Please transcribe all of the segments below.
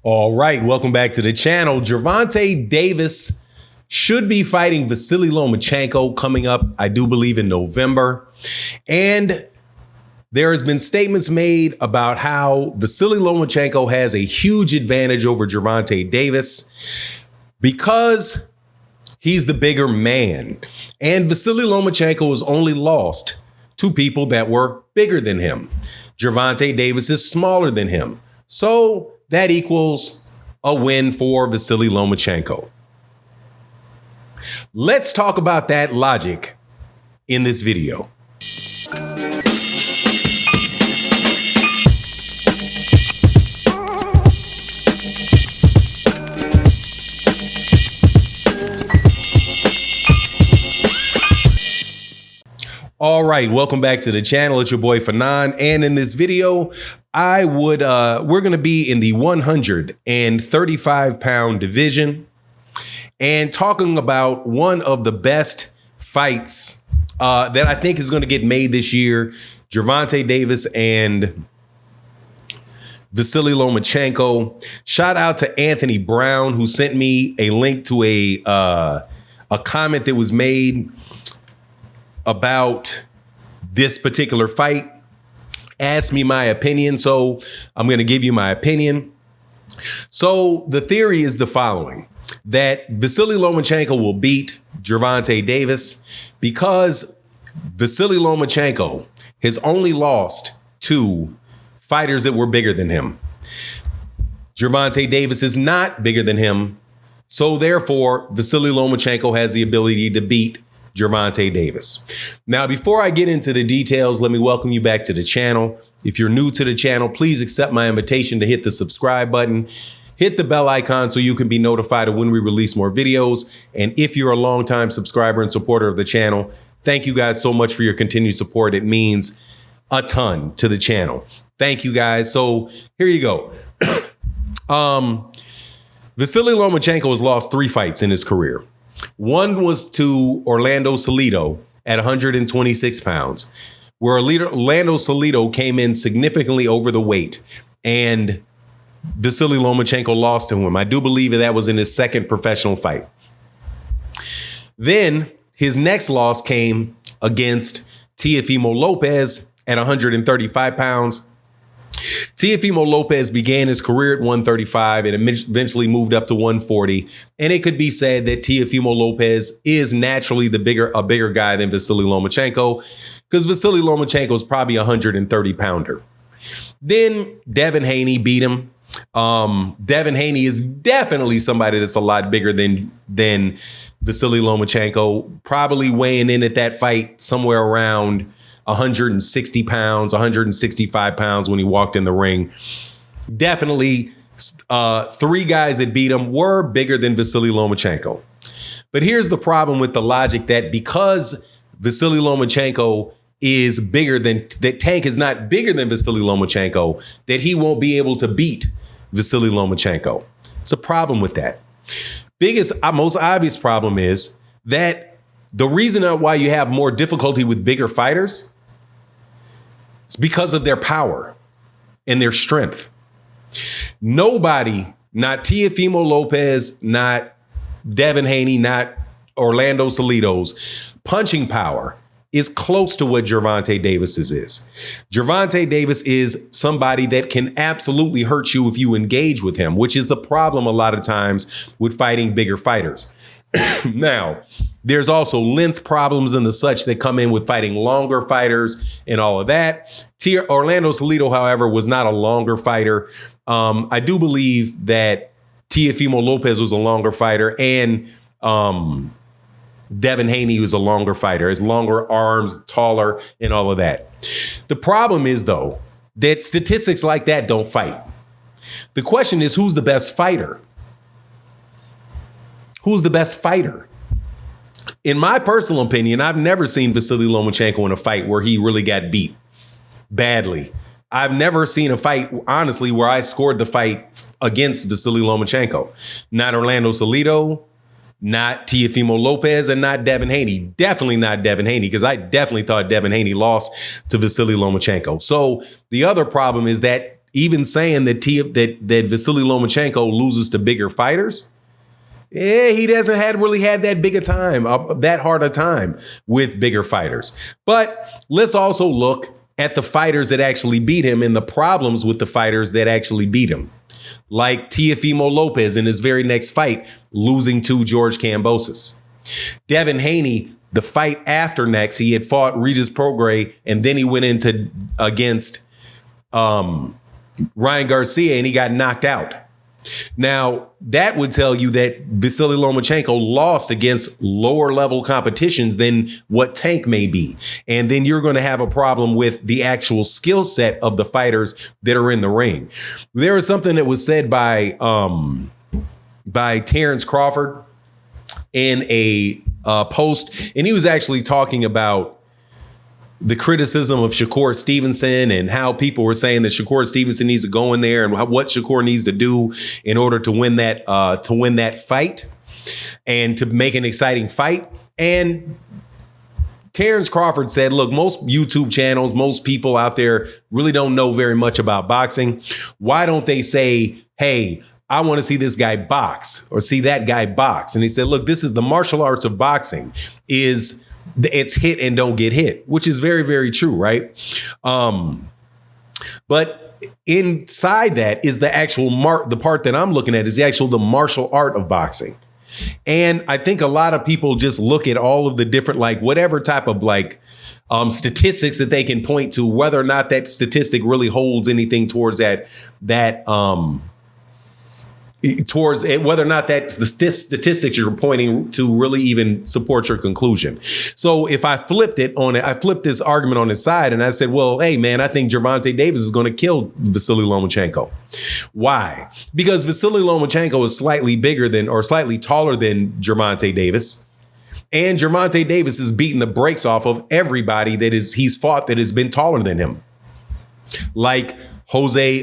All right, welcome back to the channel. Gervonta Davis should be fighting Vasyl Lomachenko coming up, I do believe, in November. And there has been statements made about how Vasyl Lomachenko has a huge advantage over Gervonta Davis because he's the bigger man. And Vasyl Lomachenko has only lost to people that were bigger than him. Gervonta Davis is smaller than him. So that equals a win for Vasyl Lomachenko. Let's talk about that logic in this video. All right, welcome back to the channel. It's your boy Fanon, and in this video, we're going to be in the 135-pound division and talking about one of the best fights that I think is going to get made this year: Gervonta Davis and Vasyl Lomachenko. Shout out to Anthony Brown, who sent me a link to a comment that was made about this particular fight. Asked me my opinion, so I'm going to give you my opinion. So the theory is the following: that Vasyl Lomachenko will beat Gervonta Davis because Vasyl Lomachenko has only lost to fighters that were bigger than him. Gervonta Davis is not bigger than him, so therefore Vasyl Lomachenko has the ability to beat Gervonta Davis. Now, before I get into the details, let me welcome you back to the channel. If you're new to the channel, please accept my invitation to hit the subscribe button. Hit the bell icon so you can be notified of when we release more videos. And if you're a longtime subscriber and supporter of the channel, thank you guys so much for your continued support. It means a ton to the channel. Thank you guys. So here you go. Vasyl Lomachenko has lost 3 fights in his career. One was to Orlando Salido at 126 pounds, where Orlando Salido came in significantly over the weight, and Vasyl Lomachenko lost to him. I do believe that was in his second professional fight. Then his next loss came against Teofimo Lopez at 135 pounds. Teofimo Lopez began his career at 135 and eventually moved up to 140. And it could be said that Teofimo Lopez is naturally a bigger guy than Vasyl Lomachenko, because Vasyl Lomachenko is probably a 130-pounder. Then Devin Haney beat him. Devin Haney is definitely somebody that's a lot bigger than Vasyl Lomachenko, probably weighing in at that fight somewhere around 160 pounds, 165 pounds when he walked in the ring. Definitely 3 guys that beat him were bigger than Vasyl Lomachenko. But here's the problem with the logic that because Vasyl Lomachenko is bigger than, that Tank is not bigger than Vasyl Lomachenko, that he won't be able to beat Vasyl Lomachenko. It's a problem with that. Most obvious problem is that the reason why you have more difficulty with bigger fighters, it's because of their power and their strength. Nobody, not Teofimo Lopez, not Devin Haney, not Orlando Salido's punching power is close to what Gervonta Davis's is. Gervonta Davis is somebody that can absolutely hurt you if you engage with him, which is the problem a lot of times with fighting bigger fighters. Now, there's also length problems and the such that come in with fighting longer fighters and all of that. Orlando Salido, however, was not a longer fighter. I do believe that Teofimo Lopez was a longer fighter, and Devin Haney was a longer fighter, has longer arms, taller, and all of that. The problem is, though, that statistics like that don't fight. The question is, who's the best fighter? Who's the best fighter? In my personal opinion, I've never seen Vasyl Lomachenko in a fight where he really got beat badly. I've never seen a fight, honestly, where I scored the fight against Vasyl Lomachenko. Not Orlando Salido, not Teofimo Lopez, and not Devin Haney. Definitely not Devin Haney, because I definitely thought Devin Haney lost to Vasyl Lomachenko. So the other problem is that even saying that Vasyl Lomachenko loses to bigger fighters. Yeah, he hasn't really had that big a time, that hard a time with bigger fighters. But let's also look at the fighters that actually beat him and the problems with the fighters that actually beat him. Like Teofimo Lopez in his very next fight, losing to George Kambosos. Devin Haney, the fight after next, he had fought Regis Prograis, and then he went against Ryan Garcia, and he got knocked out. Now, that would tell you that Vasyl Lomachenko lost against lower level competitions than what Tank may be. And then you're going to have a problem with the actual skill set of the fighters that are in the ring. There was something that was said by Terrence Crawford in a post, and he was actually talking about the criticism of Shakur Stevenson and how people were saying that Shakur Stevenson needs to go in there and what Shakur needs to do in order to win that fight and to make an exciting fight. And Terrence Crawford said, look, most YouTube channels, most people out there really don't know very much about boxing. Why don't they say, hey, I want to see this guy box or see that guy box? And he said, look, this is the martial arts of boxing it's hit and don't get hit, which is very, very true, right? But inside that is the actual the part that I'm looking at is the martial art of boxing. And I think a lot of people just look at all of the different, like whatever type of statistics that they can point to, whether or not that statistic really holds anything towards towards whether or not that's the statistics you're pointing to really even support your conclusion. So if I flipped this argument on its side and I said, well, hey, man, I think Gervonta Davis is going to kill Vasyl Lomachenko. Why? Because Vasyl Lomachenko is slightly bigger than or slightly taller than Gervonta Davis. And Gervonta Davis is beating the brakes off of everybody he's fought that has been taller than him. Like Jose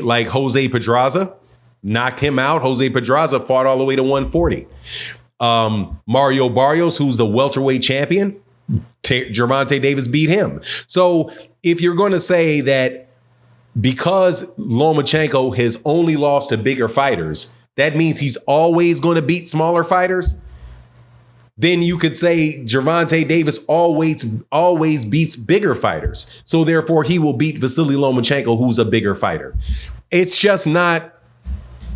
Pedraza. Knocked him out. Jose Pedraza fought all the way to 140. Mario Barrios, who's the welterweight champion, Gervonta Davis beat him. So if you're going to say that because Lomachenko has only lost to bigger fighters, that means he's always going to beat smaller fighters, then you could say Gervonta Davis always beats bigger fighters. So therefore, he will beat Vasyl Lomachenko, who's a bigger fighter. It's just not.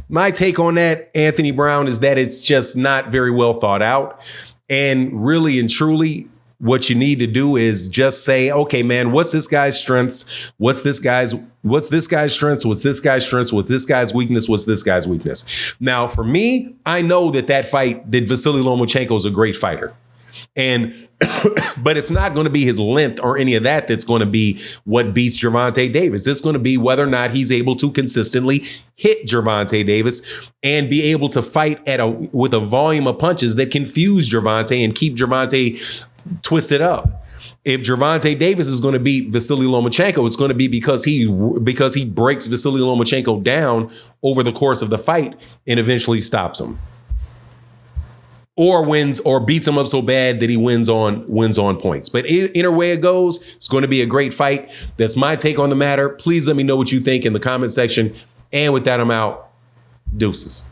My take on that, Anthony Brown, is that it's just not very well thought out. And really and truly, what you need to do is just say, okay, man, what's this guy's strengths? What's this guy's strengths? What's this guy's strengths? What's this guy's weakness? What's this guy's weakness? Now, for me, I know that Vasyl Lomachenko is a great fighter. But it's not going to be his length or any of that that's going to be what beats Gervonta Davis. It's going to be whether or not he's able to consistently hit Gervonta Davis and be able to fight with a volume of punches that confuse Gervonta and keep Gervonta twisted up. If Gervonta Davis is going to beat Vasyl Lomachenko, it's going to be because he breaks Vasyl Lomachenko down over the course of the fight and eventually stops him. Or wins or beats him up so bad that he wins on points. But either way it goes, it's going to be a great fight. That's my take on the matter. Please let me know what you think in the comment section. And with that, I'm out. Deuces.